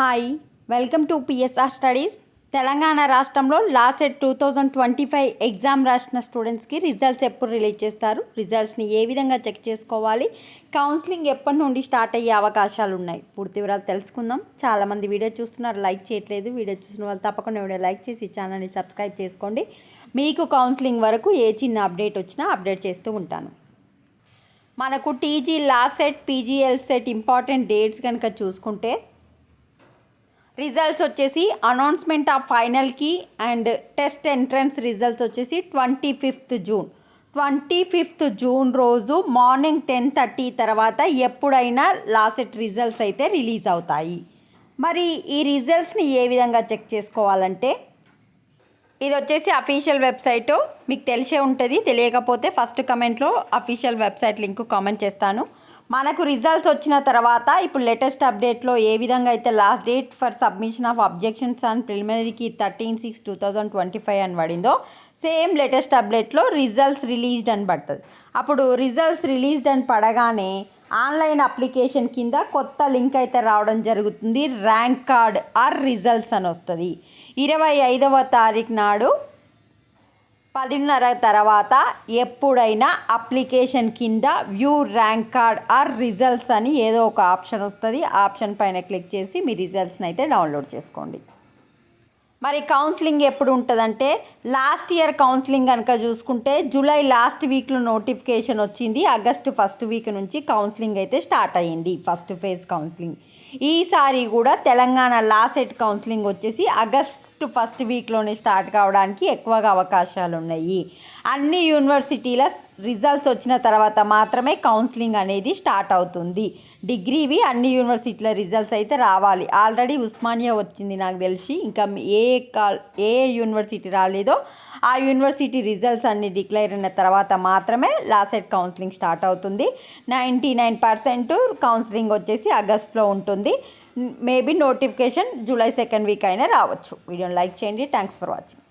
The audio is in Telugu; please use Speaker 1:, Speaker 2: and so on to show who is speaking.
Speaker 1: Hi, welcome to PSR studies. Telangana రాష్ట్రంలో లాసెట్ 2025 ఎగ్జామ్ రాసిన స్టూడెంట్స్కి రిజల్ట్స్ ఎప్పుడు రిలీజ్ చేస్తారు, రిజల్ట్స్ని ఏ విధంగా చెక్ చేసుకోవాలి, కౌన్సిలింగ్ ఎప్పటి నుండి స్టార్ట్ అయ్యే అవకాశాలు ఉన్నాయి, పూర్తి వివరాలు తెలుసుకుందాం. చాలామంది వీడియో చూస్తున్నారు, లైక్ చేయట్లేదు. వీడియో చూసిన వాళ్ళు తప్పకుండా వీడియో లైక్ చేసి ఛానల్ని సబ్స్క్రైబ్ చేసుకోండి. మీకు కౌన్సిలింగ్ వరకు ఏ చిన్న అప్డేట్ వచ్చినా అప్డేట్ చేస్తూ ఉంటాను. మనకు TG LAWCET PGLCET important dates కనుక చూసుకుంటే రిజల్ట్స్ వచ్చేసి అనౌన్స్మెంట్ ఆఫ్ ఫైనల్కి అండ్ టెస్ట్ ఎంట్రన్స్ రిజల్ట్స్ వచ్చేసి 25th జూన్ రోజు మార్నింగ్ 10:30 తర్వాత ఎప్పుడైనా లాసెట్ రిజల్ట్స్ అయితే రిలీజ్ అవుతాయి. మరి ఈ రిజల్ట్స్ని ఏ విధంగా చెక్ చేసుకోవాలంటే ఇది వచ్చేసి అఫీషియల్ వెబ్సైటు, మీకు తెలిసే ఉంటుంది. తెలియకపోతే ఫస్ట్ కమెంట్లో అఫీషియల్ వెబ్సైట్ లింక్ కామెంట్ చేస్తాను. మనకు రిజల్ట్స్ వచ్చిన తర్వాత ఇప్పుడు లేటెస్ట్ అప్డేట్లో ఏ విధంగా అయితే last date for submission of objections and ప్రిలిమినరీకి 13/6/2025 అని పడిందో, సేమ్ లేటెస్ట్ అప్డేట్లో రిజల్ట్స్ రిలీజ్డ్ అని పడుతుంది. అప్పుడు రిజల్ట్స్ రిలీజ్డ్ అని పడగానే ఆన్లైన్ అప్లికేషన్ కింద కొత్త లింక్ అయితే రావడం జరుగుతుంది. ర్యాంక్ కార్డ్ ఆర్ రిజల్ట్స్ అని వస్తుంది. 25వ తారీఖు నాడు 10:30 తర్వాత ఎప్పుడైనా అప్లికేషన్ కింద view rank card or results అని ఏదో ఒక ఆప్షన్ వస్తుంది. ఆప్షన్ పైన క్లిక్ చేసి మీ రిజల్ట్స్ని అయితే డౌన్లోడ్ చేసుకోండి. మరి కౌన్సిలింగ్ ఎప్పుడు ఉంటుందంటే, లాస్ట్ ఇయర్ కౌన్సిలింగ్ కనుక చూసుకుంటే జూలై లాస్ట్ వీక్లో నోటిఫికేషన్ వచ్చింది. ఆగస్టు ఫస్ట్ వీక్ నుంచి కౌన్సిలింగ్ అయితే స్టార్ట్ అయ్యింది, ఫస్ట్ ఫేజ్ కౌన్సిలింగ్. ఈసారి కూడా తెలంగాణ లాసెట్ కౌన్సిలింగ్ వచ్చేసి ఆగస్టు ఫస్ట్ వీక్లోనే స్టార్ట్ కావడానికి ఎక్కువగా అవకాశాలు ఉన్నాయి. అన్ని యూనివర్సిటీల రిజల్ట్స్ వచ్చిన తర్వాత మాత్రమే కౌన్సిలింగ్ అనేది స్టార్ట్ అవుతుంది. డిగ్రీవి అన్ని యూనివర్సిటీల రిజల్ట్స్ అయితే రావాలి. ఆల్రెడీ ఉస్మానియా వచ్చింది నాకు తెలిసి, ఇంకా ఏ యూనివర్సిటీ రాలేదో ఆ యూనివర్సిటీ రిజల్ట్స్ అన్ని డిక్లేర్ అయిన తర్వాత మాత్రమే లాసెట్ కౌన్సిలింగ్ స్టార్ట్ అవుతుంది. 99% కౌన్సిలింగ్ వచ్చేసి ఆగస్ట్లో ఉంటుంది. Maybe notification July 2nd week అయినా రావచ్చు. వీడియోని లైక్ చేయండి. Thanks for watching.